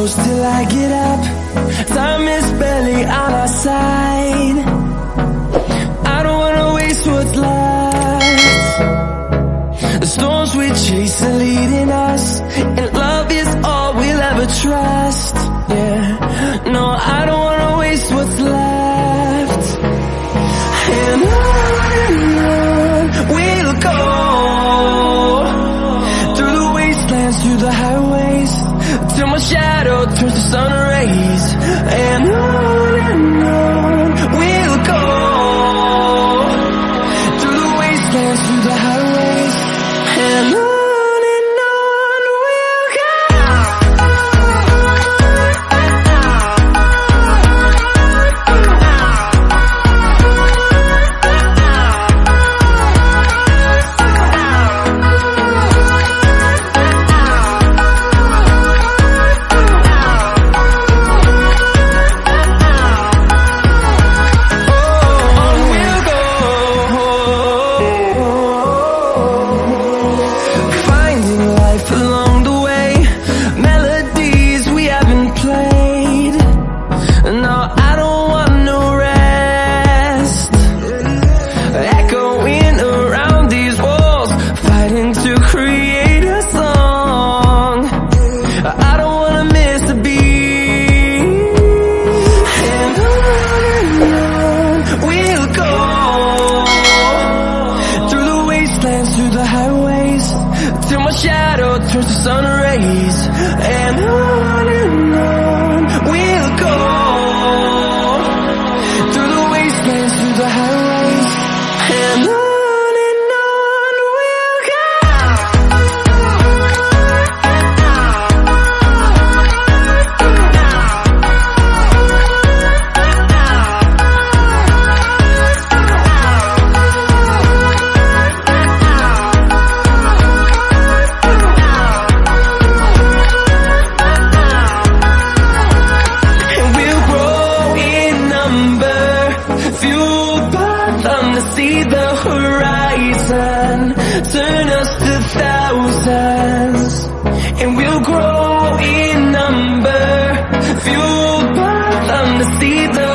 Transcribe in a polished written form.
close till I get up. Time is barely on our side. I don't wanna waste what's left. The storms we chase are leading us, and love is all we'll ever trust. Yeah, no, I don't wanna waste what's left. And on we'll go, through the wastelands, through the highways, till my shadow turns to sun rays. And on we'll go, through the wastelands, through the highways, and on we'll go. Through the highways, till my shadow turns to sun rays. And on we'll go, through the wastelands, through the highways, and on we'll go. See the horizon, turn us to thousands, and we'll grow in number, fueled by them to see the